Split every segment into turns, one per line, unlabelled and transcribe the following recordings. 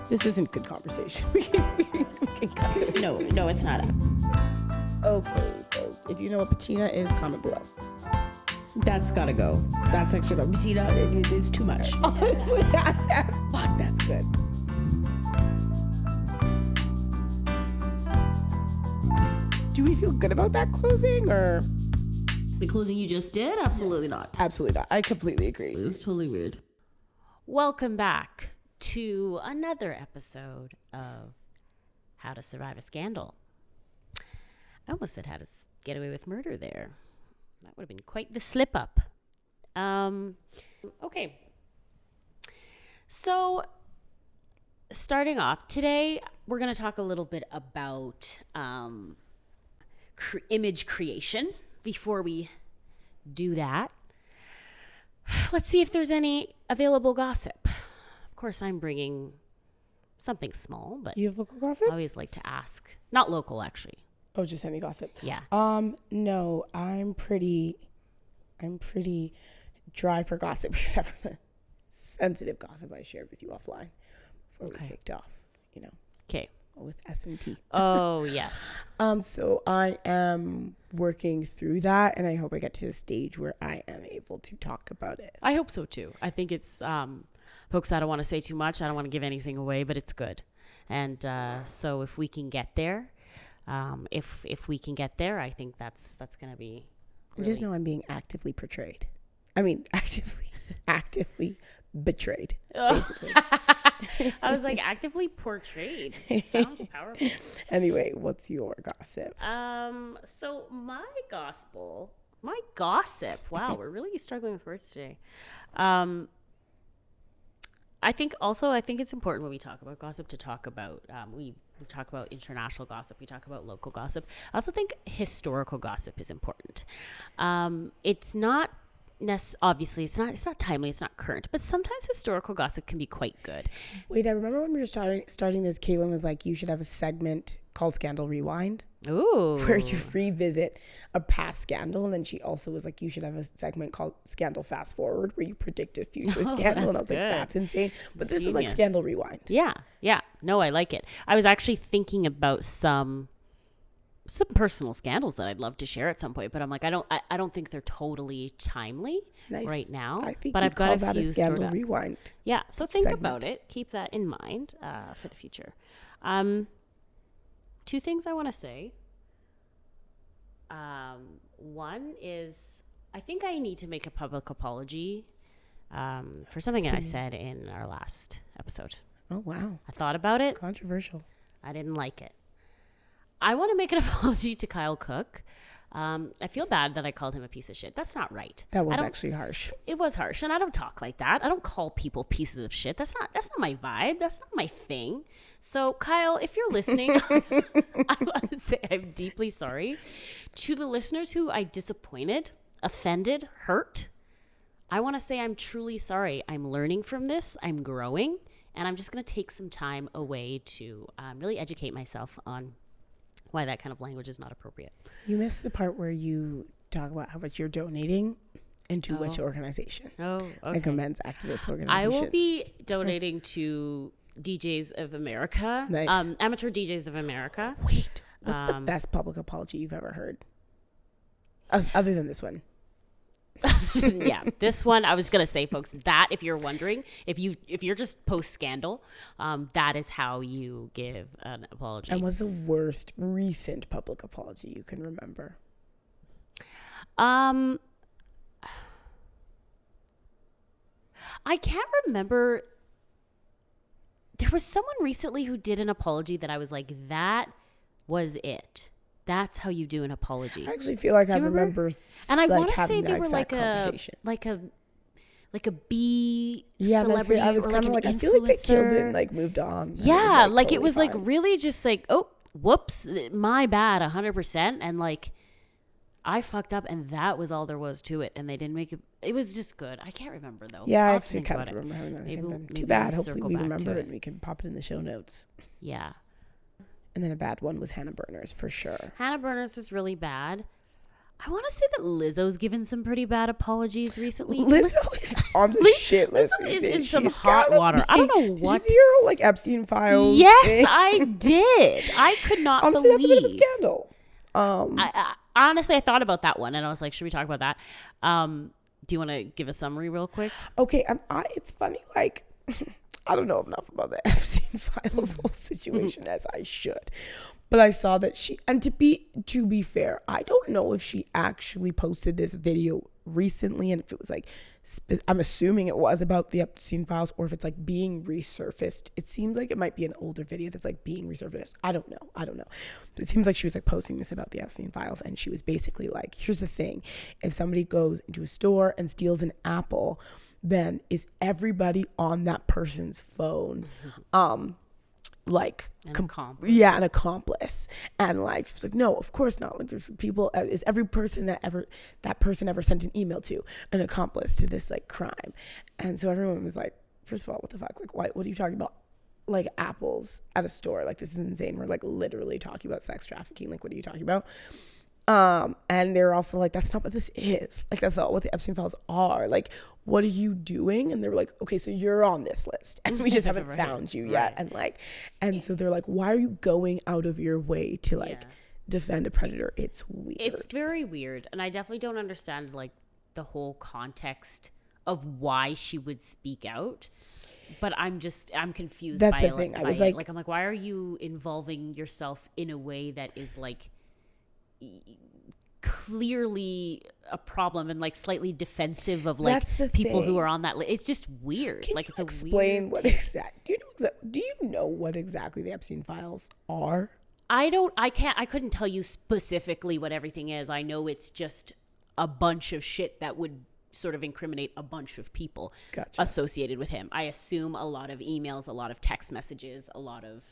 This isn't good conversation. we can cut this.
No, it's not.
Okay, folks. If you know what patina is, comment below.
That's gotta go. That's actually not patina. It's too much.
Honestly, fuck, that's good. Do we feel good about that closing, or?
The closing you just did? Absolutely not.
Absolutely not. I completely agree.
It was totally weird. Welcome back to another episode of How to Survive a Scandal. I almost said How to Get Away with Murder there. That would have been quite the slip up. Okay. So, starting off, today we're going to talk a little bit about image creation. Before we do that, let's see if there's any available gossip. Of course, I'm bringing something small, but
you have local gossip?
I always like to ask. Not local, actually.
Oh, just any gossip?
Yeah.
No, I'm pretty dry for gossip, except for the sensitive gossip I shared with you offline before we kicked off, you know.
Okay.
With S&T.
Oh, yes.
So I am working through that, and I hope I get to the stage where I am able to talk about it.
I hope so, too. I think it's, folks, I don't want to say too much. I don't want to give anything away, but it's good. And so if we can get there, if we can get there, I think that's going to be
really... I just know I'm being actively portrayed. I mean, actively betrayed, basically.
I was like, actively portrayed. Sounds powerful.
Anyway, what's your gossip?
So my gossip. Wow, we're really struggling with words today. I think it's important when we talk about gossip to talk about, we talk about international gossip, we talk about local gossip. I also think historical gossip is important. It's not obviously it's not timely, it's not current, but sometimes historical gossip can be quite good.
Wait, I remember when we were starting this, Caitlin was like, you should have a segment called Scandal Rewind.
Ooh.
Where you revisit a past scandal, and then she also was like, you should have a segment called Scandal Fast Forward where you predict a future scandal. And I was
good.
Like, that's insane. But
That's
this
genius.
is like Scandal Rewind.
Yeah. No, I like it. I was actually thinking about some personal scandals that I'd love to share at some point, but I'm like, I don't think they're totally timely right now.
I think
but I've got a few
Scandal Rewind.
Yeah, so think about it. Keep that in mind for the future. Two things I want to say. One is, I think I need to make a public apology for something that I said in our last episode.
Oh, wow.
I thought about it.
Controversial.
I didn't like it. I want to make an apology to Kyle Cook. I feel bad that I called him a piece of shit. That's not right.
That was actually harsh.
It was harsh, and I don't talk like that. I don't call people pieces of shit. That's not my vibe. That's not my thing. So, Kyle, if you're listening, I want to say I'm deeply sorry. To the listeners who I disappointed, offended, hurt, I want to say I'm truly sorry. I'm learning from this. I'm growing, and I'm just going to take some time away to really educate myself on why that kind of language is not appropriate.
You missed the part where you talk about how much you're donating into which organization.
Oh, okay.
Like a men's activist organization.
I will be donating to DJs of America.
Nice.
Amateur DJs of America.
Wait, what's the best public apology you've ever heard? Other than this one.
Yeah, this one, I was going to say, folks, that if you're wondering, if you're just post-scandal, that is how you give an apology.
And what's the worst recent public apology you can remember?
I can't remember. There was someone recently who did an apology that I was like, that was it. That's how you do an apology.
I actually feel like I remember,
and I
like,
want to say they were like a B celebrity,
I was
or like an
like,
influencer.
I feel like they killed it and like moved on.
Yeah,
it was,
like
totally
it was
fine.
like really just like, oh, whoops, my bad, 100%, and like I fucked up, and that was all there was to it, and they didn't make it. It was just good. I can't remember though.
Yeah,
I'll
I actually kind of remember having that same thing. Too bad. Hopefully we remember it and we can pop it in the show notes.
Yeah.
And then a bad one was Hannah Burners, for sure.
Hannah Burners was really bad. I want to say that Lizzo's given some pretty bad apologies recently.
Lizzo is on the shit list.
Lizzo is in some hot water. I don't know what.
Did you hear her, Epstein files?
Yes,
thing?
I did. I could not
Honestly,
believe.
that's a bit of a scandal.
Honestly, I thought about that one, and I was like, should we talk about that? Do you want to give a summary real quick?
Okay, and it's funny, like, I don't know enough about the Epstein files whole situation as I should. But I saw that and to be fair, I don't know if she actually posted this video recently, and if it was like, I'm assuming it was about the Epstein files, or if it's like being resurfaced. It seems like it might be an older video that's like being resurfaced. I don't know. But it seems like she was like posting this about the Epstein files, and she was basically like, here's the thing. If somebody goes into a store and steals an apple, then is everybody on that person's phone like
an accomplice.
an accomplice? And like she's like, no, of course not. Like there's people, is every person that person ever sent an email to an accomplice to this like crime? And so everyone was like, first of all, what the fuck, like what are you talking about? Like apples at a store, like this is insane. We're like literally talking about sex trafficking. Like what are you talking about? And they're also like, that's not what this is. Like, that's not what the Epstein files are. Like, what are you doing? And they were like, okay, so you're on this list and we just haven't
right.
found you yet. Right. And so they're like, why are you going out of your way to like defend a predator? It's weird.
It's very weird. And I definitely don't understand like the whole context of why she would speak out. But I'm confused.
That's
by
the thing.
I was like, I'm like, why are you involving yourself in a way that is like clearly a problem and like slightly defensive of like people who are on that list? It's just weird.
Can
like
you
it's a
explain
weird
what exactly? Do you know what exactly the Epstein files are?
I couldn't tell you specifically what everything is. I know it's just a bunch of shit that would sort of incriminate a bunch of people associated with him. I assume a lot of emails, a lot of text messages, a lot of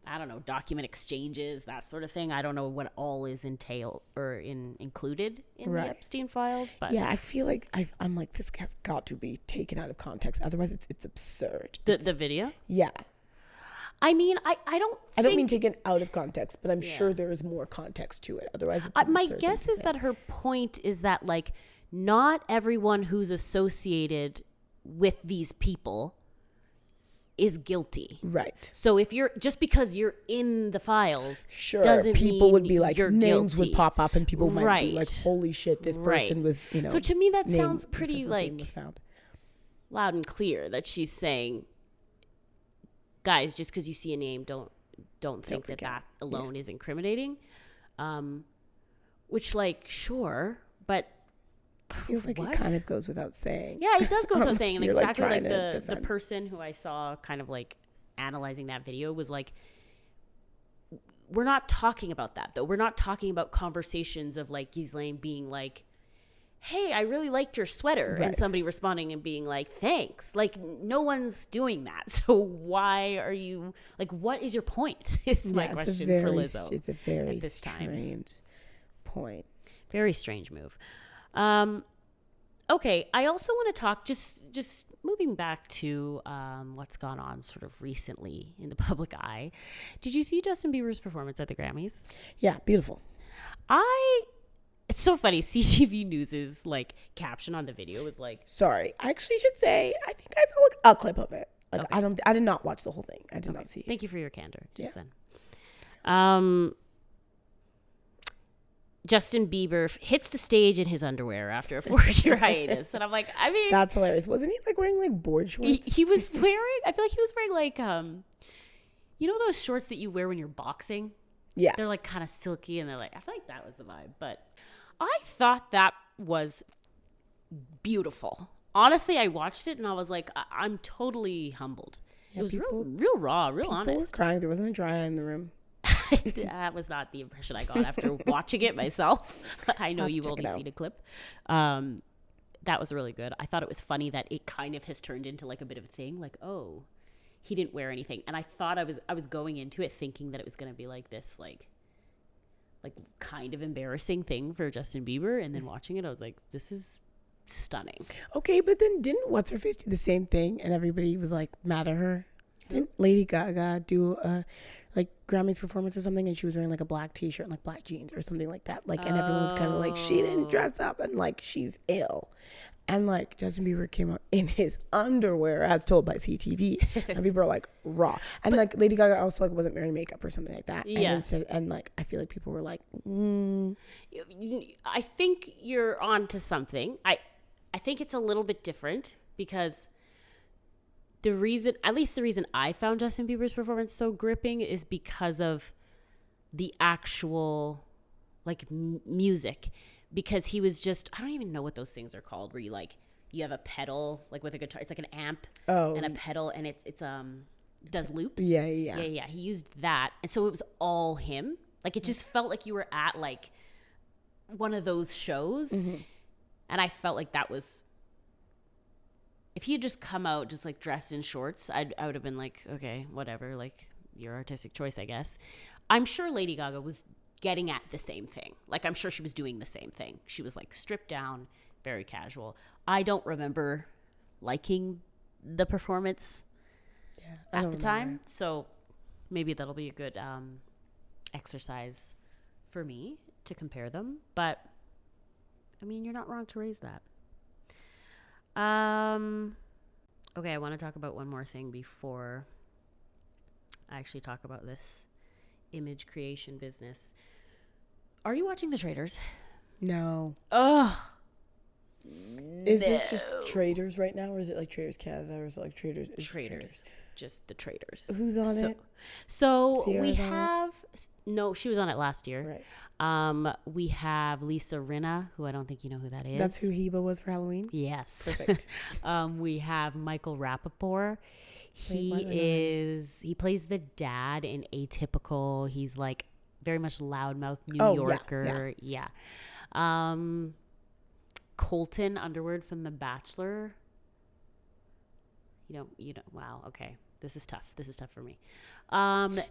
I don't know, document exchanges, that sort of thing. I don't know what all is included in the Epstein files, but
yeah, I feel like I'm like, this has got to be taken out of context. Otherwise, it's absurd.
The video.
Yeah,
I mean, I don't
mean taken out of context, but I'm sure there is more context to it. Otherwise, it's
my guess is that her point is that like not everyone who's associated with these people is guilty.
Right.
So if you're just because you're in the files,
doesn't people
mean
would be like,
you're
names
guilty.
would pop up and people might be like, holy shit, this person was, you know.
So to me that sounds pretty like
was found.
Loud and clear that she's saying, guys, just because you see a name, don't think that alone is incriminating. Which like, sure, but
feels like it kind of goes without saying.
Yeah, it does go without saying.
So
And exactly like
the
person who I saw kind of like analyzing that video was like, we're not talking about that though. We're not talking about conversations of like Ghislaine being like, hey, I really liked your sweater. And somebody responding and being like, thanks. Like no one's doing that. So why are you like, what is your point? Is my question for Lizzo.
It's a very strange point.
Very strange move. Okay, I also want to talk, just moving back to what's gone on sort of recently in the public eye. Did you see Justin Bieber's performance at the Grammys?
Yeah, beautiful.
It's so funny. CTV News's like caption on the video was like,
sorry, I actually should say, I think I saw like a clip of it. Like I did not watch the whole thing. I did not see.
Thank you for your candor just then. Justin Bieber hits the stage in his underwear after a 4-year hiatus. And I'm like, I mean,
that's hilarious. Wasn't he like wearing like board shorts?
He was wearing, I feel like he was wearing like, you know, those shorts that you wear when you're boxing?
Yeah.
They're like kind of silky and they're like, I feel like that was the vibe. But I thought that was beautiful. Honestly, I watched it and I was like, I'm totally humbled. Yeah, it was real raw, real honest.
People were crying. There wasn't a dry eye in the room.
That was not the impression I got after watching it myself. I know you've only seen a clip. That was really good. I thought it was funny that it kind of has turned into like a bit of a thing. Like, oh, he didn't wear anything. And I thought I was going into it thinking that it was going to be like this, like kind of embarrassing thing for Justin Bieber. And then watching it, I was like, this is stunning.
Okay, but then didn't What's-Her-Face do the same thing? And everybody was like mad at her. Didn't Lady Gaga do like Grammys performance or something, and she was wearing like a black t-shirt and like black jeans or something like that. Like, and everyone was kind of like, she didn't dress up and like she's ill. And like Justin Bieber came out in his underwear as told by CTV, and people are like raw. And like Lady Gaga also like wasn't wearing makeup or something like that.
Yeah.
And like I feel like people were like,
I think you're onto something. I think it's a little bit different because the reason I found Justin Bieber's performance so gripping is because of the actual like music, because he was just, I don't even know what those things are called, where you have a pedal like with a guitar, it's like an amp and a pedal, and it's does loops.
Yeah.
He used that, and so it was all him. Like it just felt like you were at like one of those shows, and I felt like that was, if he had just come out just like dressed in shorts, I would have been like, okay, whatever, like your artistic choice, I guess. I'm sure Lady Gaga was getting at the same thing. Like I'm sure she was doing the same thing. She was like stripped down, very casual. I don't remember liking the performance at the time, so maybe that'll be a good exercise for me to compare them. But I mean, you're not wrong to raise that. Okay, I want to talk about one more thing before I actually talk about this image creation business. Are you watching The Traitors?
no.
Ugh.
Is this just Traders right now, or is it like Traders Canada, or is it like Traders?
Traitors. Just The Traitors.
Who's on it?
So we
Sierra's on
have no. She was on it last year.
Right.
We have Lisa Rinna, who I don't think you know who that is.
That's who Heba was for Halloween?
Yes.
Perfect.
We have Michael Rappaport. He plays the dad in Atypical. He's like very much loudmouth New Yorker. Yeah. Colton Underwood from The Bachelor. You don't. Wow. Okay. This is tough for me.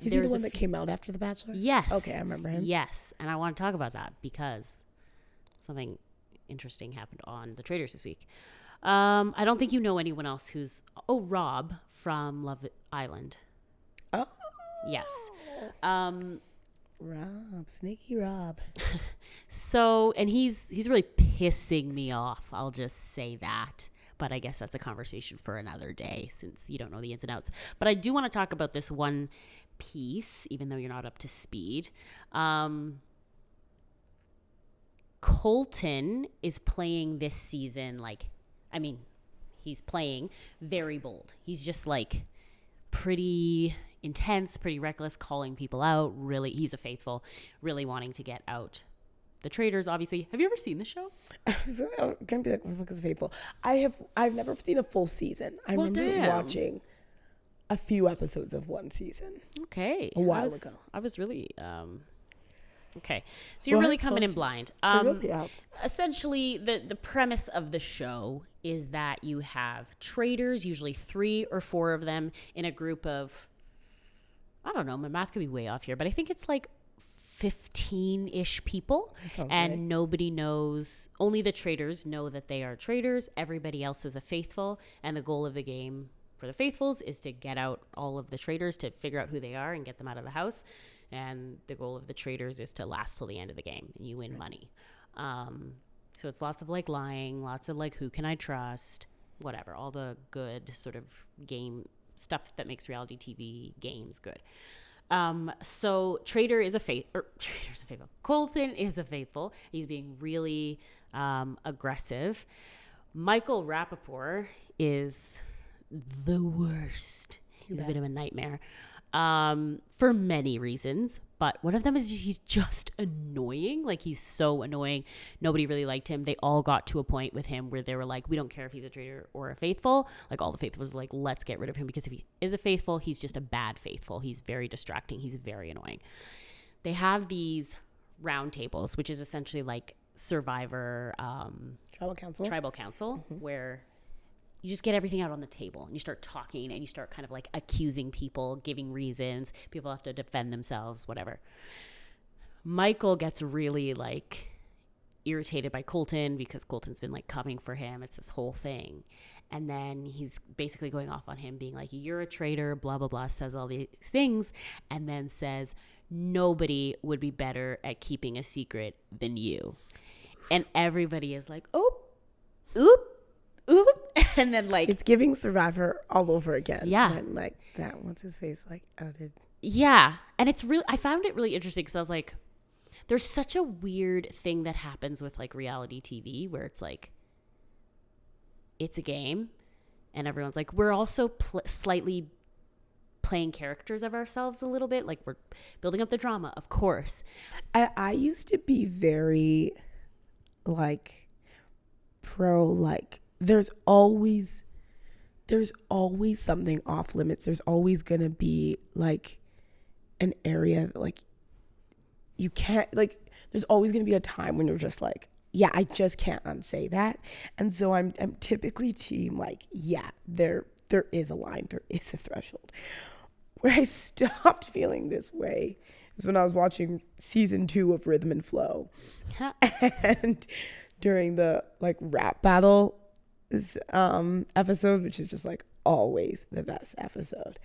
Is he the one that came out after The Bachelor?
Yes.
Okay, I remember him.
Yes, and I want to talk about that because something interesting happened on The Traitors this week. I don't think you know anyone else who's... Oh, Rob from Love Island.
Oh.
Yes.
Rob, sneaky Rob.
So, and he's really pissing me off. I'll just say that. But I guess that's a conversation for another day since you don't know the ins and outs. But I do want to talk about this one piece, even though you're not up to speed. Colton is playing this season he's playing very bold. He's just like pretty intense, pretty reckless, calling people out. Really, he's a faithful, really wanting to get out The Traitors, obviously. Have you ever seen the show?
I was gonna be like, look, is faithful. I've never seen a full season. I remember watching a few episodes of one season.
Okay.
A while ago.
I was really okay. So you're really coming in blind. Essentially the premise of the show is that you have traitors, usually 3 or 4 of them, in a group of, I don't know, my math could be way off here, but I think it's like 15-ish people, and right. Nobody knows, only the traitors know that they are traitors. Everybody else is a faithful, and the goal of the game for the faithfuls is to get out all of the traitors, to figure out who they are and get them out of the house. And the goal of the traitors is to last till the end of the game, and you win money. So it's lots of like lying, lots of like who can I trust, whatever, all the good sort of game stuff that makes reality TV games good. So Trader's a faithful. Colton is a faithful. He's being really aggressive. Michael Rappaport is the worst. He's a bit of a nightmare for many reasons. But one of them is he's just annoying. Like, he's so annoying. Nobody really liked him. They all got to a point with him where they were like, we don't care if he's a traitor or a faithful. Like, all the faithfuls were like, let's get rid of him, because if he is a faithful, he's just a bad faithful. He's very distracting. He's very annoying. They have these round tables, which is essentially like Survivor tribal council, where you just get everything out on the table and you start talking and you start kind of like accusing people, giving reasons. People have to defend themselves, whatever. Michael gets really like irritated by Colton because Colton's been like coming for him. It's this whole thing. And then he's basically going off on him being like, you're a traitor, blah, blah, blah, says all these things. And then says, nobody would be better at keeping a secret than you. And everybody is like, oh, oop, oop. And then like,
it's giving Survivor all over again.
Yeah.
And like that, what's his face, like outed.
Yeah. And it's really, I found it really interesting because I was like, there's such a weird thing that happens with like reality TV where it's like, it's a game and everyone's like, we're also slightly playing characters of ourselves a little bit. Like we're building up the drama, of course.
I used to be very like pro, like there's always something off limits. There's always going to be like an area that like you can't, like there's always going to be a time when you're just like, yeah, I just can't unsay that. And so I'm typically team like, yeah, there is a line, there is a threshold. Where I stopped feeling this way is when I was watching season 2 of Rhythm and Flow. And during the like rap battle episode, which is just like always the best episode.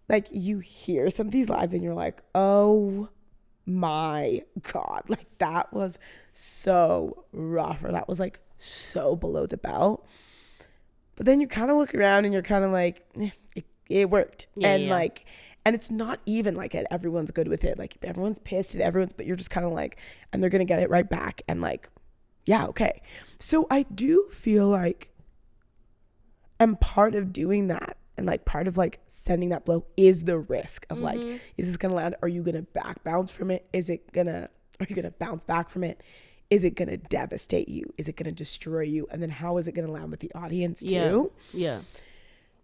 Like you hear some of these lines and you're like, oh my God, like that was so rough, or that was like so below the belt. But then you kind of look around and you're kind of like, it worked. Yeah, and like, and it's not even like everyone's good with it. Like everyone's pissed at everyone's, but you're just kind of like, and they're going to get it right back. And like, yeah, okay. So I do feel like I'm part of doing that. And like part of like sending that blow is the risk of like, is this going to land? Are you going to back bounce from it? Are you going to bounce back from it? Is it going to devastate you? Is it going to destroy you? And then how is it going to land with the audience too?
Yeah.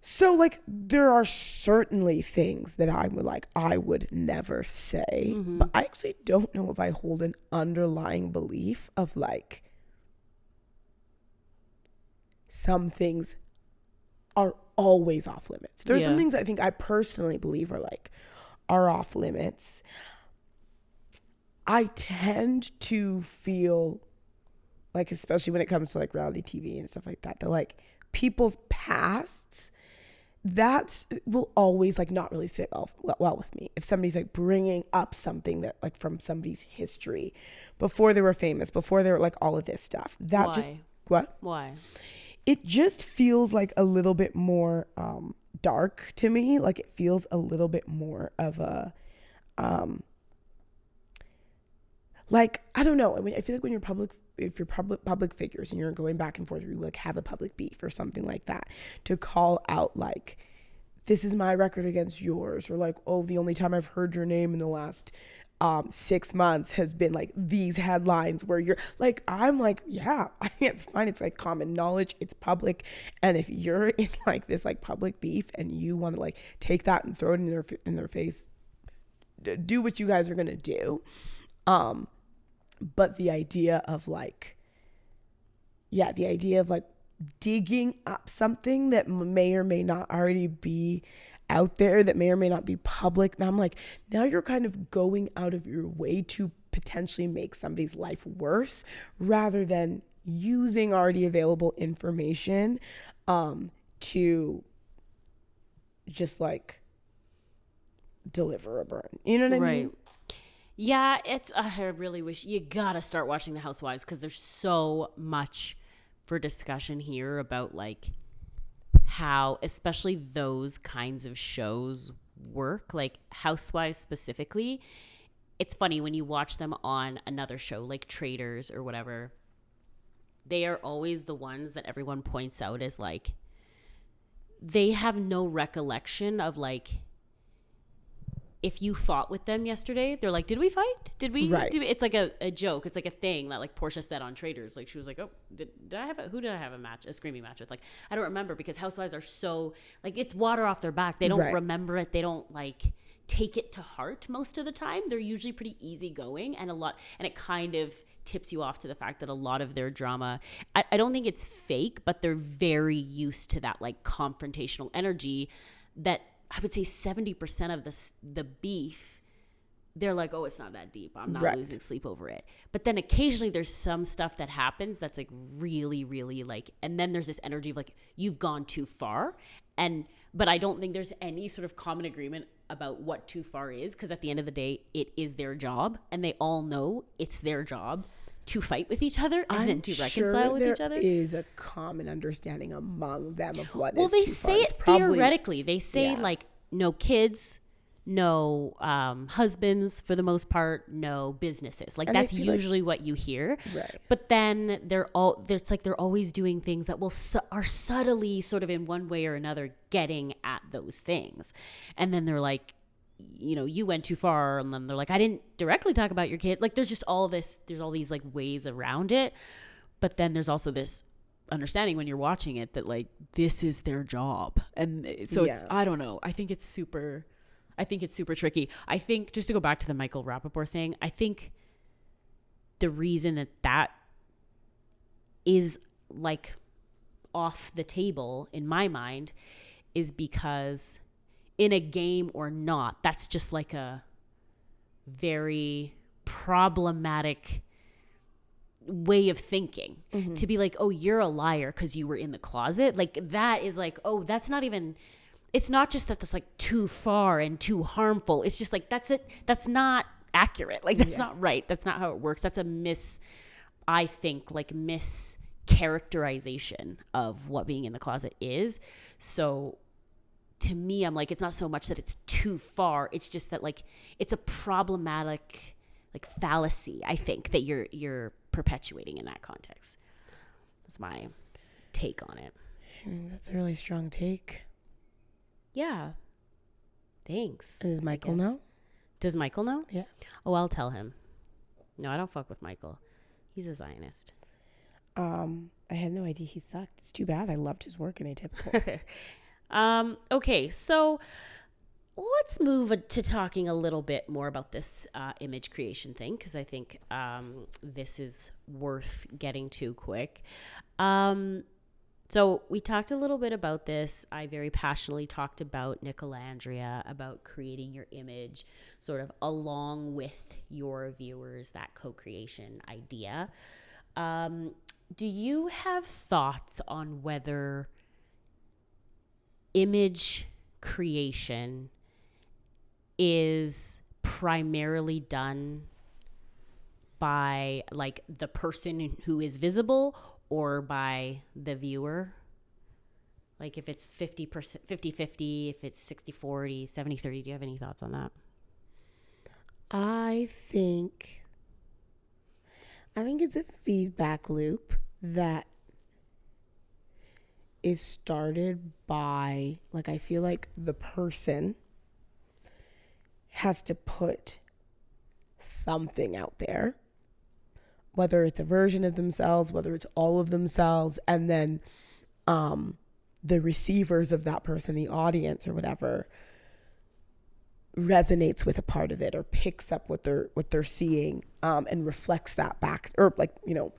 So like there are certainly things that I would never say, but I actually don't know if I hold an underlying belief of like some things are always off limits. There's some things I think I personally believe are off limits. I tend to feel like, especially when it comes to like reality TV and stuff like that, that like people's pasts, that will always like not really sit well with me. If somebody's like bringing up something that like from somebody's history before they were famous, before they were like all of this stuff, that
Why?
just, what?
Why?
It just feels like a little bit more dark to me. Like it feels a little bit more of a, like, I don't know. I mean, I feel like when you're public figures and you're going back and forth, or you like have a public beef or something like that, to call out like, this is my record against yours, or like, oh, the only time I've heard your name in the last 6 months has been like these headlines, where you're like, I'm like, yeah, I think it's fine. It's like common knowledge. It's public. And if you're in like this like public beef and you want to like take that and throw it in their face, do what you guys are going to do. But the idea of like digging up something that may or may not already be out there, that may or may not be public. Now I'm like, now you're kind of going out of your way to potentially make somebody's life worse, rather than using already available information to just like deliver a burn. You know what I mean?
Yeah, it's. I really wish you gotta start watching The Housewives, because there's so much for discussion here about like how, especially those kinds of shows work, like Housewives specifically. It's funny when you watch them on another show like Traders or whatever, they are always the ones that everyone points out as like, they have no recollection of like, if you fought with them yesterday, they're like, did we fight? Did we?
Right.
It's like a joke. It's like a thing that like Portia said on Traders. Like she was like, oh, who did I have a screaming match with? Like, I don't remember, because Housewives are so like, it's water off their back. They don't remember it. They don't like take it to heart most of the time. They're usually pretty easygoing, and it kind of tips you off to the fact that a lot of their drama, I don't think it's fake, but they're very used to that like confrontational energy that I would say 70% of the beef they're like, oh, it's not that deep. I'm not
Right.
losing sleep over it. But then occasionally there's some stuff that happens that's like really, really like, and then there's this energy of like, you've gone too far. But I don't think there's any sort of common agreement about what too far is, because at the end of the day, it is their job, and they all know it's their job to fight with each other and then to reconcile with each other.
There is a common understanding among them of what
Well,
is
they
too
say
far.
it
It's probably,
theoretically. They say
yeah.
like no kids, no husbands for the most part, no businesses. Like
And I
that's
feel like-
usually what you hear.
Right.
But then it's like they're always doing things that are subtly sort of in one way or another getting at those things. And then they're like, you know, you went too far. And then they're like, I didn't directly talk about your kid. Like there's just all this, there's all these like ways around it. But then there's also this understanding when you're watching it that like this is their job. And so it's, I don't know. I think it's super tricky. I think, just to go back to the Michael Rappaport thing, I think the reason that is like off the table in my mind is because in a game or not, that's just like a very problematic way of thinking. To be like, oh, you're a liar because you were in the closet. Like that is like, oh, that's not even, it's not just that that's like too far and too harmful. It's just like, that's it. That's not accurate. Like that's not right. That's not how it works. That's a mischaracterization of what being in the closet is. So to me, I'm like, it's not so much that it's too far. It's just that like, it's a problematic like fallacy, I think, that you're perpetuating in that context. That's my take on it.
That's a really strong take.
Yeah. Thanks.
Does Michael know?
Does Michael know?
Yeah.
Oh, I'll tell him. No, I don't fuck with Michael. He's a Zionist.
I had no idea he sucked. It's too bad. I loved his work in Atypical.
Okay, so let's move to talking a little bit more about this image creation thing, because I think this is worth getting to quick. So we talked a little bit about this. I very passionately talked about Nicolandria, about creating your image sort of along with your viewers, that co-creation idea. Do you have thoughts on whether image creation is primarily done by like the person who is visible or by the viewer? Like if it's 50%, 50-50, if it's 60-40, 70-30, do you have any thoughts on that?
I think it's a feedback loop that is started by, like, I feel like the person has to put something out there, whether it's a version of themselves, whether it's all of themselves, and then the receivers of that person, the audience or whatever, resonates with a part of it or picks up what they're seeing and reflects that back, or like, you know,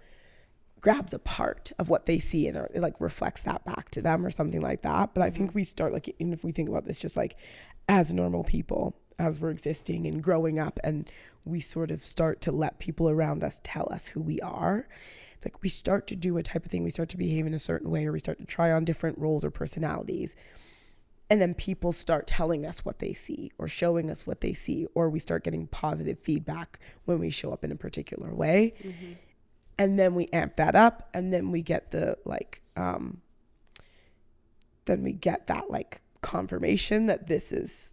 grabs a part of what they see and it like reflects that back to them or something like that. But I think we start, like, even if we think about this just like as normal people, as we're existing and growing up, and we sort of start to let people around us tell us who we are. It's like we start to do a type of thing, we start to behave in a certain way, or we start to try on different roles or personalities. And then people start telling us what they see or showing us what they see, or we start getting positive feedback when we show up in a particular way. Mm-hmm. And then we amp that up, and then we get the like, confirmation that this is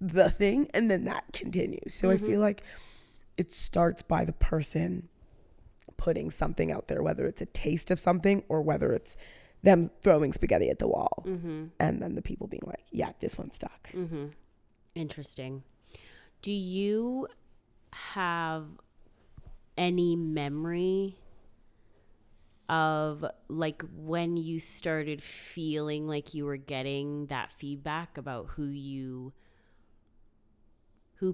the thing, and then that continues. So I feel like it starts by the person putting something out there, whether it's a taste of something or whether it's them throwing spaghetti at the wall, and then the people being like, yeah, this one stuck.
Interesting. Do you have any memory of like when you started feeling like you were getting that feedback about who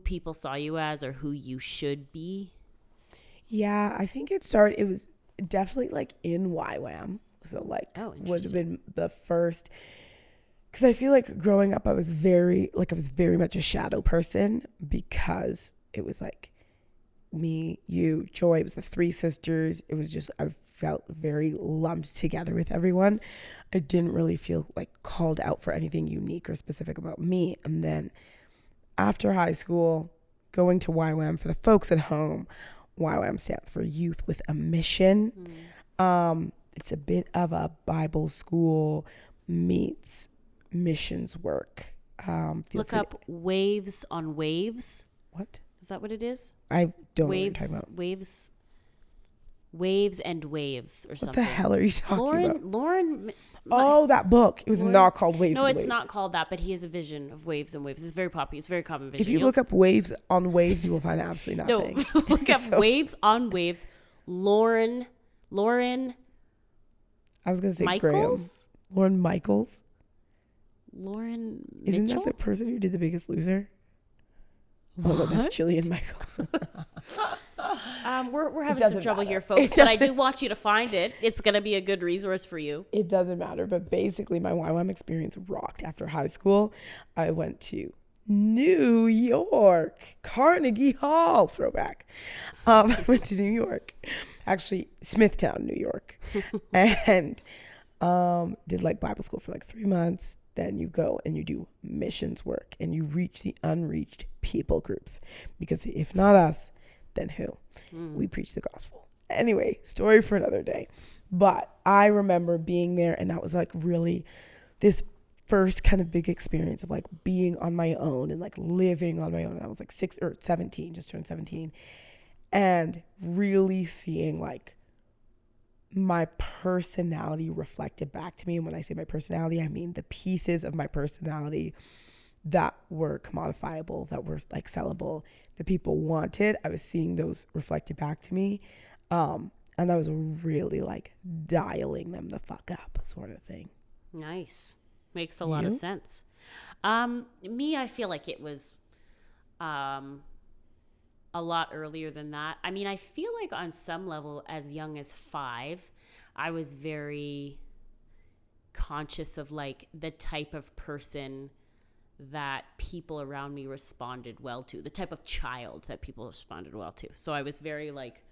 people saw you as or who you should be?
Yeah, I think it was definitely like in YWAM. So like would have been the first, because I feel like growing up I was very much a shadow person, because it was like me, you, Joy. It was the three sisters. It was just, I felt very lumped together with everyone. I didn't really feel like called out for anything unique or specific about me. And then after high school, going to YWAM, for the folks at home, YWAM stands for Youth with a Mission. It's a bit of a Bible school meets missions work.
Look up Waves on Waves.
What?
Is that what it is?
I don't know what you're
Waves,
talking about.
Waves and Waves or
What
something.
the hell are you talking about?
Lauren.
Oh, that book. It was not called Waves
No,
and
it's
Waves.
not called that, but he has a vision of waves and waves. It's very popular. It's a very common vision.
If you look up Waves on Waves, you will find absolutely nothing.
No, look up Waves on Waves. Lauren
I was going to say Graham.
Michaels?
Lauren Michaels.
Lauren
Isn't
Mitchell?
that the person who did The Biggest Loser? Oh, no, that's Jillian Michaels.
We're having some
doesn't
trouble
matter.
here, folks, but I do want you to find it. It's going to be a good resource for you.
It doesn't matter, but basically my YWAM experience rocked. After high school, I went to New York, Carnegie Hall, throwback. I went to New York, actually Smithtown, New York, and did like Bible school for like 3 months. Then you go and you do missions work and you reach the unreached people groups, because if not us, then who? We preach the gospel. Anyway, story for another day. But I remember being there, and that was like really this first kind of big experience of like being on my own and like living on my own. I was like 17, just turned 17, and really seeing like my personality reflected back to me. And when I say my personality, I mean the pieces of my personality that were commodifiable, that were like sellable, that people wanted. I was seeing those reflected back to me. And I was really like dialing them the fuck up, sort of thing.
Nice. Makes a lot of sense. Me, I feel like it was a lot earlier than that. I mean, I feel like on some level, as young as 5, I was very conscious of like the type of person that people around me responded well to, the type of child that people responded well to. So I was very like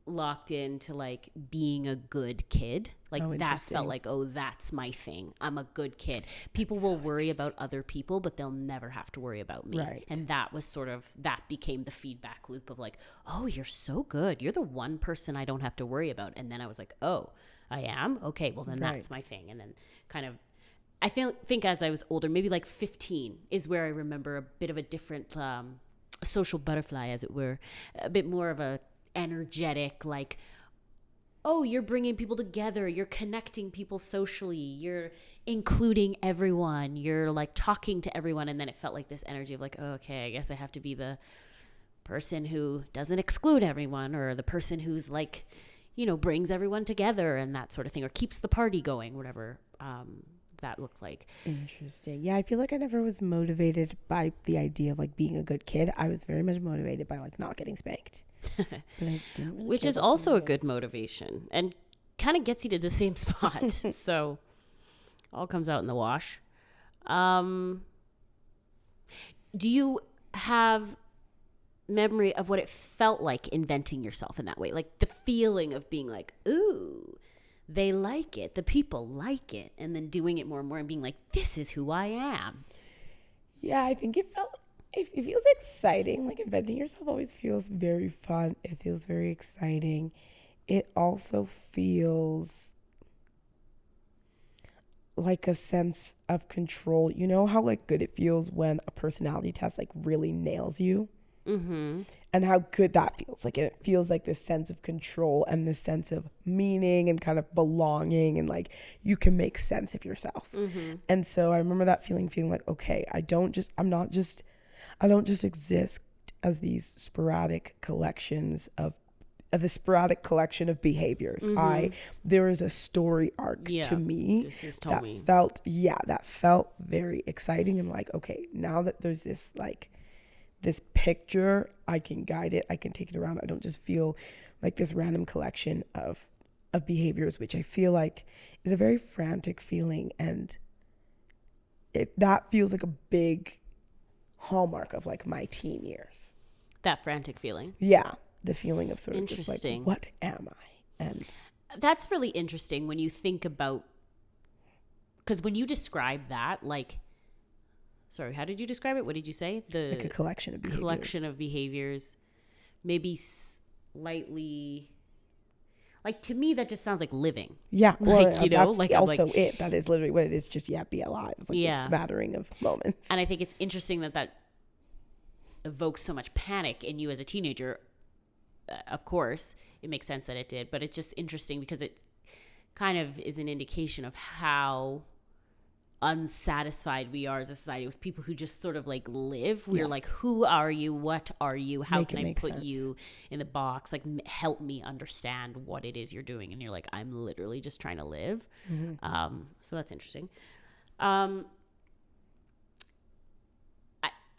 locked into like being a good kid. Like that felt like, oh, that's my thing. I'm a good kid. People will worry about other people, but they'll never have to worry about me.
Right.
And that was sort of, that became the feedback loop of like, oh, you're so good. You're the one person I don't have to worry about. And then I was like, oh, I am? Okay, well then that's my thing. And then kind of, I think as I was older, maybe like 15 is where I remember a bit of a different social butterfly, as it were, a bit more of a energetic, like, oh, you're bringing people together, you're connecting people socially, you're including everyone, you're like talking to everyone. And then it felt like this energy of like, oh, okay, I guess I have to be the person who doesn't exclude everyone, or the person who's like, you know, brings everyone together and that sort of thing, or keeps the party going, whatever that looked like.
Interesting. Yeah, I feel like I never was motivated by the idea of like being a good kid. I was very much motivated by like not getting spanked. But I didn't really
Which is also a good motivation and kind of gets you to the same spot. So all comes out in the wash. Do you have memory of what it felt like inventing yourself in that way? Like the feeling of being like, ooh, they like it, the people like it, and then doing it more and more and being like, this is who I am.
Yeah, I think it feels exciting. Like inventing yourself always feels very fun. It feels very exciting. It also feels like a sense of control. You know how like good it feels when a personality test like really nails you? Mm-hmm. And how good that feels. Like it feels like this sense of control and this sense of meaning and kind of belonging, and like you can make sense of yourself. Mm-hmm. And so I remember that feeling like, okay, I don't just exist as these sporadic collections of the sporadic collection of behaviors. Mm-hmm. There is a story arc to me that felt very exciting, and like, okay, now that there's this like this picture, I can guide it, I can take it around. I don't just feel like this random collection of behaviors, which I feel like is a very frantic feeling, and that feels like a big hallmark of like my teen years.
That frantic feeling.
Yeah. The feeling of sort of just like,
Interesting.
what am I? And
That's really interesting when you think about, because when you describe that, like, sorry, how did you describe it? What did you say?
like a collection of behaviors.
Collection of behaviors, maybe slightly, like, to me, that just sounds like living.
Yeah. Well,
Like, you know,
that's
like,
also
like,
it. That is literally what it is. Just, be alive. It's like
Yeah.
a smattering of moments.
And I think it's interesting that evokes so much panic in you as a teenager. Of course, it makes sense that it did, but it's just interesting because it kind of is an indication of how unsatisfied we are as a society with people who just sort of like live. We're
Yes.
like, who are you? What are you? How
Make it
can I
make
put
sense.
you in the box? Like, help me understand what it is you're doing. And you're like, I'm literally just trying to live. So that's interesting. I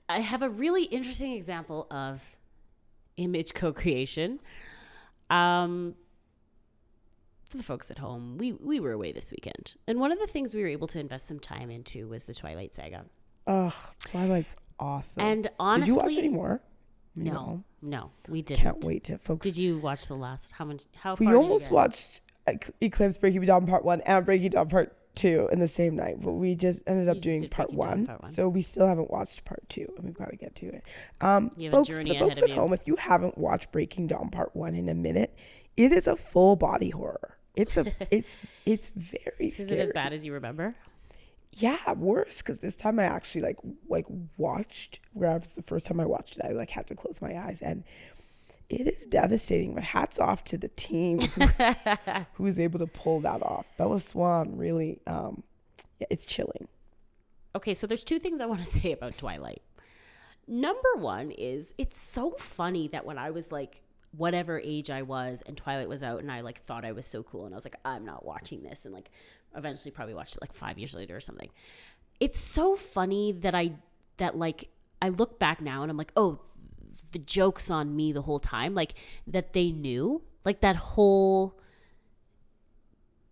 have a really interesting example of image co-creation. For the folks at home, we were away this weekend, and one of the things we were able to invest some time into was the Twilight Saga.
Oh, Twilight's awesome.
And honestly,
did you watch any more?
No, we didn't.
Can't wait to, folks.
Did you watch the last? How far?
We
did you
almost
get?
watched Eclipse Breaking Dawn Part 1 and Breaking Dawn Part 2 in the same night, but we just ended up
You just
doing
did
part
Breaking Dawn
1,
Part 1.
so we still haven't watched Part 2, and we've got to get to it.
You have a
Folks, for
journey
the
ahead
folks
of
at
you.
home, if you haven't watched Breaking Dawn Part 1 in a minute, it is a full body horror. It's very
Is
scary.
it as bad as you remember?
Yeah, worse, because this time I actually like watched, whereas the first time I watched it, I like had to close my eyes, and it is devastating. But hats off to the team who was able to pull that off. Bella Swan really, it's chilling.
Okay, so there's two things I want to say about Twilight. Number one is, it's so funny that when I was like whatever age I was and Twilight was out and I like thought I was so cool and I was like, I'm not watching this, and like eventually probably watched it like 5 years later or something. It's so funny that I look back now and I'm like, oh, the joke's on me the whole time. Like, that they knew, like that whole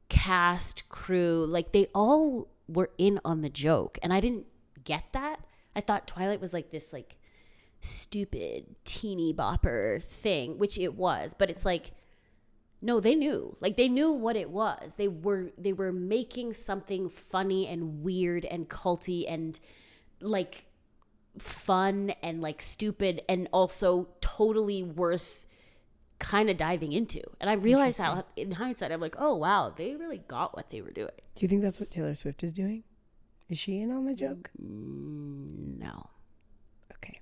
cast, crew, like they all were in on the joke, and I didn't get that. I thought Twilight was like this like stupid teeny bopper thing, which it was, but it's like, no, they knew. Like, they knew what it was. They were making something funny and weird and culty and like fun and like stupid and also totally worth kind of diving into. And I realized how in hindsight I'm like, oh wow, they really got what they were doing.
Do you think that's what Taylor Swift is doing? Is she in on the joke?
No.
Okay.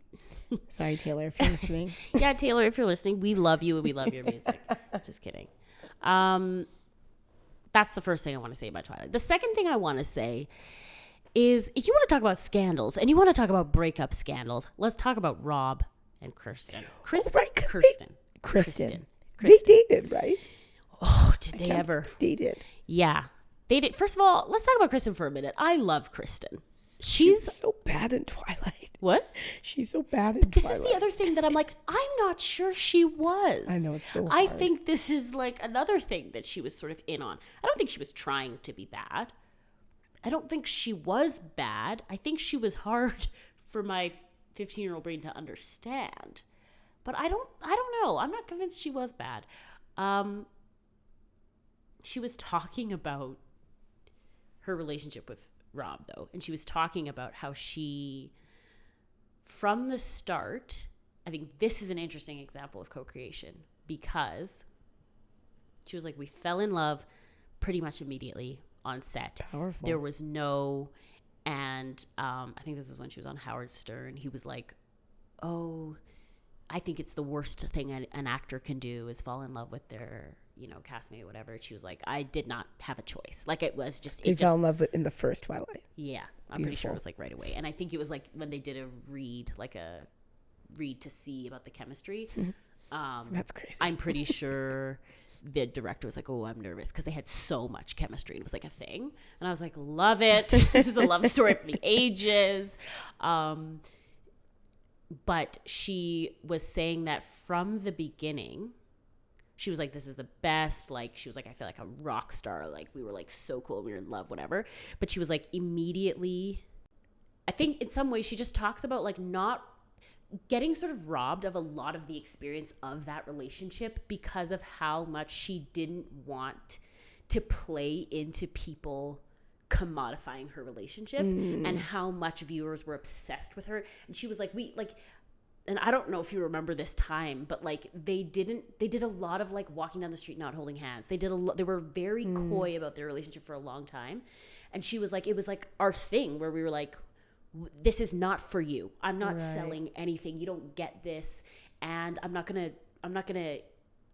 Sorry, Taylor, if you're listening.
Yeah, Taylor, if you're listening, we love you and we love your music. Just kidding. That's the first thing I want to say about Twilight. The second thing I want to say is, if you want to talk about scandals and you want to talk about breakup scandals, let's talk about Rob and Kirsten. Kristen.
They dated, right?
Oh, did they ever?
They did.
Yeah, they did. First of all, let's talk about Kristen for a minute. I love Kristen.
She's so bad in Twilight.
What?
She's so bad in Twilight.
This is the other thing that I'm like, I'm not sure she was.
I know, it's so hard.
I think this is like another thing that she was sort of in on. I don't think she was trying to be bad. I don't think she was bad. I think she was hard for my 15-year-old brain to understand. But I don't know. I'm not convinced she was bad. She was talking about her relationship with Rob, though. And she was talking about how she, from the start, I think this is an interesting example of co-creation, because she was like, we fell in love pretty much immediately on set.
Powerful.
There was no, and I think this was when she was on Howard Stern. He was like, oh, I think it's the worst thing an actor can do is fall in love with their, castmate or whatever. She was like, I did not have a choice. Like, it was just,
They fell in love in the first Twilight.
Yeah, I'm pretty sure it was like right away. And I think it was like when they did a read to see about the chemistry.
That's crazy.
I'm pretty sure the director was like, oh, I'm nervous, because they had so much chemistry and it was like a thing. And I was like, love it. This is a love story from the ages. But she was saying that from the beginning, she was like, this is the best. Like, she was like, I feel like a rock star. Like, we were like so cool. We were in love, whatever. But she was like, immediately I think in some ways she just talks about like not getting sort of robbed of a lot of the experience of that relationship because of how much she didn't want to play into people commodifying her relationship and how much viewers were obsessed with her. And she was like, and I don't know if you remember this time, but like they did a lot of like walking down the street not holding hands. They were very coy about their relationship for a long time. And she was like, it was like our thing where we were like, this is not for you. I'm not selling anything. You don't get this. And I'm not going to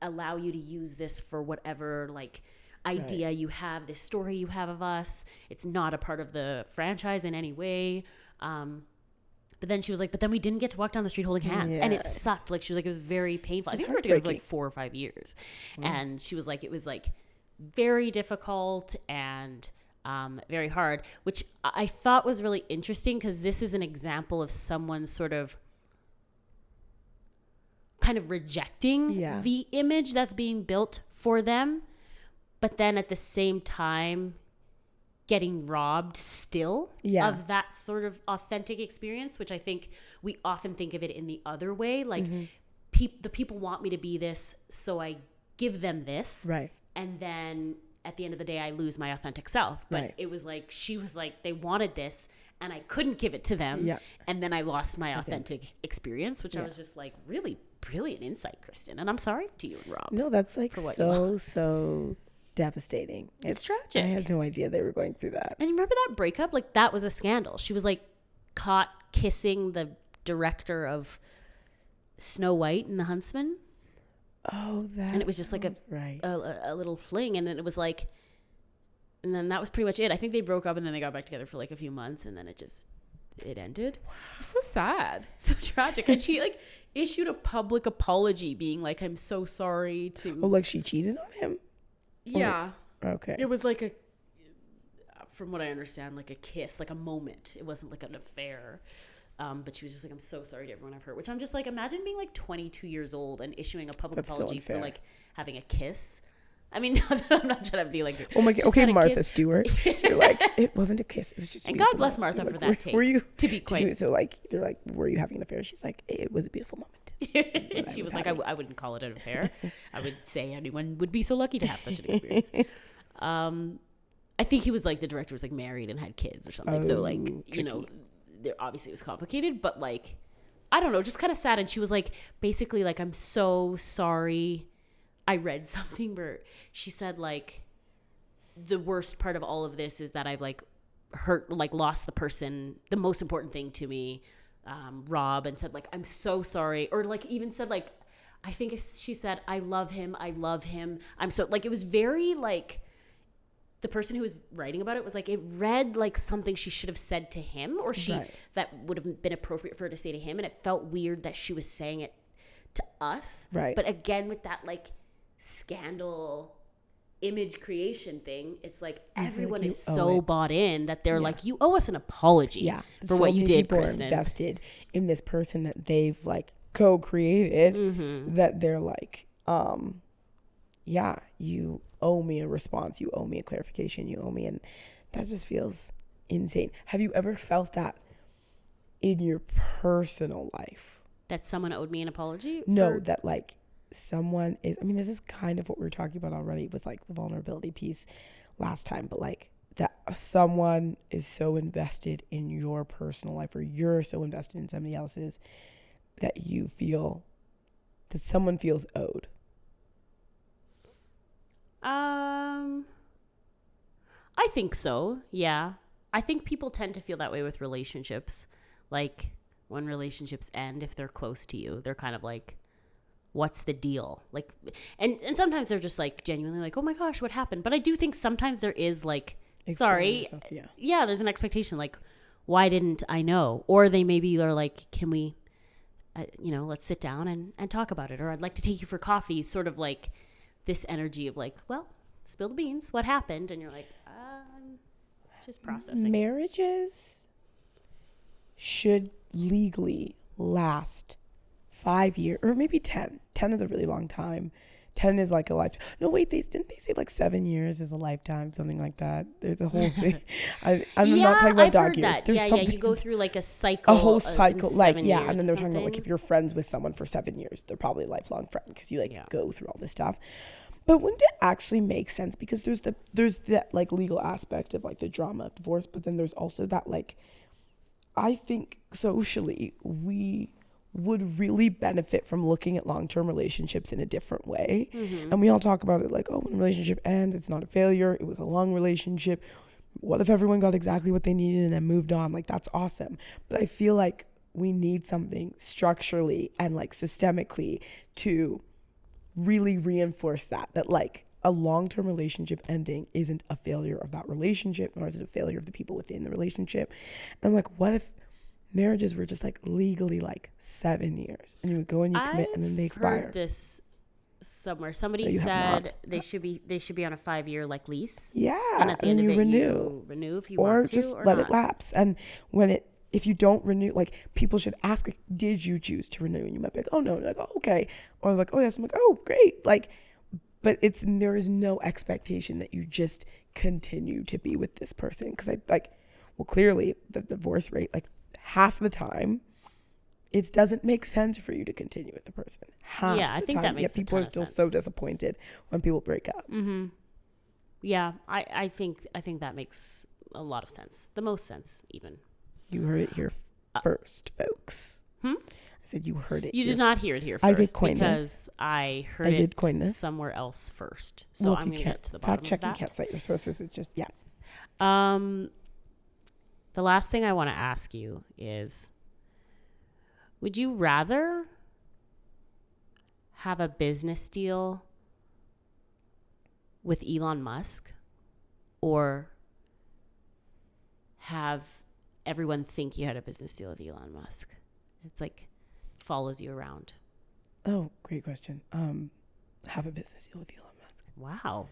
allow you to use this for whatever like idea you have, this story you have of us. It's not a part of the franchise in any way. But then she was like, but then we didn't get to walk down the street holding hands. And it sucked. Like, she was like, it was very painful. I think we were together for like 4 or 5 years. And she was like, it was like very difficult and very hard, which I thought was really interesting because this is an example of someone sort of kind of rejecting the image that's being built for them, but then at the same time getting robbed still of that sort of authentic experience, which I think we often think of it in the other way. Like the people want me to be this, so I give them this. Right. And then at the end of the day, I lose my authentic self. But it was like, she was like, they wanted this and I couldn't give it to them. Yeah. And then I lost my authentic experience, which I was just like, really brilliant insight, Kristen. And I'm sorry to you and Rob.
No, that's like so devastating.
It's tragic.
I had no idea they were going through that.
And you remember that breakup? Like, that was a scandal. She was like caught kissing the director of Snow White and the Huntsman.
Oh, that.
And it was just like a little fling, and then it was like, and then that was pretty much it. I think they broke up, and then they got back together for like a few months, and then it ended. So sad, so tragic. And she like issued a public apology, being like, "I'm so sorry to."
Oh, like she cheated on him.
Yeah.
Okay.
It was like from what I understand, like a kiss, like a moment. It wasn't like an affair. But she was just like, I'm so sorry to everyone I've hurt. Which I'm just like, imagine being like 22 years old and issuing a public apology for like having a kiss. I mean, I'm not trying to be like,
oh my God, okay, Martha Stewart. You're like, it wasn't a kiss. It was just.
And God bless Martha for that take.
Were you
to be quite?
So like, they're like, were you having an affair? She's like, it was a beautiful moment.
She was like, I wouldn't call it an affair. I would say anyone would be so lucky to have such an experience. I think he was like, the director was like married and had kids or something. So like, tricky. You know. There obviously it was complicated, but like, I don't know, just kind of sad. And she was like, basically like, I'm so sorry. I read something where she said like, the worst part of all of this is that I've like lost the person, the most important thing to me, Rob, and said like, I'm so sorry. Or like even said like, I think she said, I love him. I'm so like, it was very like, the person who was writing about it was like, it read like something she should have said to him, or that would have been appropriate for her to say to him. And it felt weird that she was saying it to us. Right. But again, with that like scandal image creation thing, it's like everyone is so bought in that they're like, you owe us an apology for what you did, Kristen.
Invested in this person that they've like co-created, that they're like, you owe me a response, you owe me a clarification, you owe me, and that just feels insane. Have you ever felt that in your personal life?
That someone owed me an apology?
No, that like someone is, I mean, this is kind of what we were talking about already with like the vulnerability piece last time, but like that someone is so invested in your personal life, or you're so invested in somebody else's, that you feel that someone feels owed.
I think so. Yeah. I think people tend to feel that way with relationships. Like when relationships end, if they're close to you, they're kind of like, what's the deal? Like, and sometimes they're just like genuinely like, oh my gosh, what happened? But I do think sometimes there is like, sorry. Yeah. There's an expectation. Like, why didn't I know? Or they maybe are like, can we, let's sit down and talk about it. Or I'd like to take you for coffee. Sort of like this energy of like, well, spill the beans. What happened? And you're like, just processing.
Marriages should legally last 5 years, or maybe 10. 10 is a really long time 10 is like a lifetime. No, wait, didn't they say like 7 years is a lifetime, something like that? There's a whole thing. I'm not talking about
I've
dog
heard
years.
that.
There's
You go through like a cycle.
a whole cycle, like,
and
and then they're talking about
something.
like if you're friends with someone for 7 years, they're probably a lifelong friend because you like
Yeah.
go through all this stuff. But wouldn't it actually make sense? Because there's that like legal aspect of like the drama of divorce, but then there's also that like, I think socially we would really benefit from looking at long-term relationships in a different way. And we all talk about it like, oh, when a relationship ends, it's not a failure, it was a long relationship. What if everyone got exactly what they needed and then moved on? Like, that's awesome. But I feel like we need something structurally and like systemically to really reinforce that like a long-term relationship ending isn't a failure of that relationship, nor is it a failure of the people within the relationship. And I'm like, what if marriages were just like legally like 7 years and you would go and you commit and then they expire?
I've heard this somewhere. Somebody
you have
said
not.
they should be on a 5-year like lease.
Yeah,
And at the end of it,
renew.
you renew if you
Or
want to,
just
or
let
not.
it lapse. And if you don't renew, like, people should ask, like, did you choose to renew? And you might be like, oh no. And like, oh, okay. Or like, oh yes. I'm like, oh great. Like, but there is no expectation that you just continue to be with this person. Because clearly the divorce rate, like half the time, it doesn't make sense for you to continue with the person.
I think that makes
Yet people are still so disappointed when people break up.
Mm-hmm. Yeah, I think that makes a lot of sense. The most sense, even.
You heard it here first, folks.
I
said you heard it.
You did not hear it here first.
I did coin
because
this.
I heard it
coin this
somewhere else first. So
well,
I'm going to get to the bottom of
check,
that.
you can't cite your sources. It's just, yeah.
The last thing I want to ask you is, would you rather have a business deal with Elon Musk or have everyone think you had a business deal with Elon Musk? It's like follows you around.
Oh, great question. Have a business deal with Elon Musk.
Wow.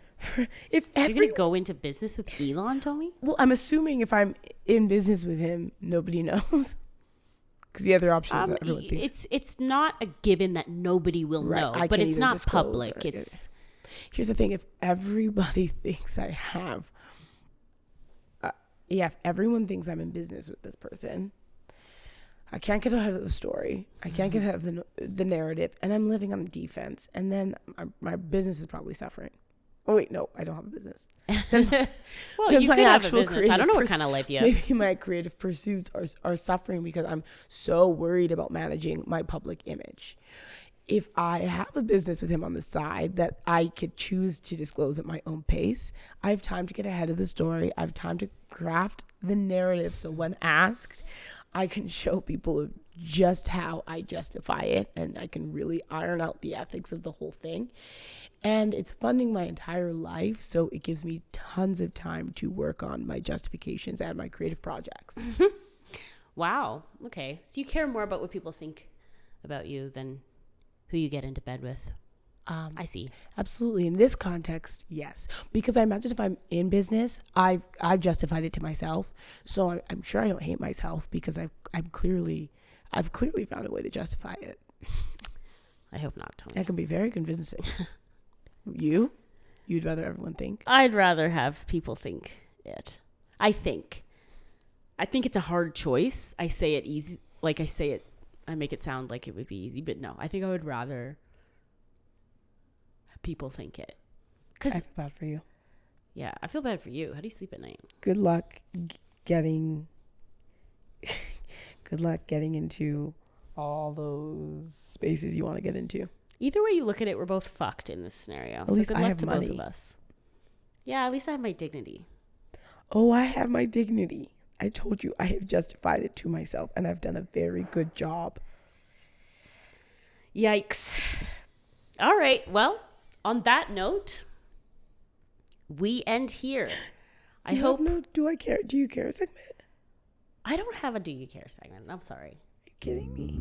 If
You're going to go into business with Elon, Tommy?
Well, I'm assuming if I'm in business with him, nobody knows. Because the other option is that everyone thinks.
It's not a given that nobody will know, but it's not public.
Here's the thing. If everybody thinks I have, if everyone thinks I'm in business with this person, I can't get ahead of the story. I can't get ahead of the narrative, and I'm living on the defense. And then my business is probably suffering. Oh wait, no, I don't have a business.
Well, you could have a business. I don't know what kind of life you have.
Maybe my creative pursuits are suffering because I'm so worried about managing my public image. If I have a business with him on the side that I could choose to disclose at my own pace, I have time to get ahead of the story. I have time to craft the narrative. So when asked, I can show people just how I justify it, and I can really iron out the ethics of the whole thing. And it's funding my entire life, so it gives me tons of time to work on my justifications and my creative projects.
Wow. Okay. So you care more about what people think about you than who you get into bed with. I see.
Absolutely. In this context, yes. Because I imagine if I'm in business, I've justified it to myself. So I'm sure I don't hate myself because I've clearly found a way to justify it.
I hope not, Tony.
That can be very convincing. You'd rather everyone think?
I'd rather have people think it. I think it's a hard choice. I say it easy. I make it sound like it would be easy, but no, I think I would rather people think it.
I feel bad for you.
Yeah, I feel bad for you. How do you sleep at night?
Good luck getting into all those spaces you want to get into.
Either way you look at it, we're both fucked in this scenario.
At least
good
I
luck
have
to
money.
both of us. Yeah, at least I have my dignity.
Oh, I have my dignity. I told you I have justified it to myself, and I've done a very good job.
Yikes. All right. Well, on that note, we end here. I hope.
No, do I care? Do you care segment?
I don't have a Do You Care segment. I'm sorry.
Are you kidding me?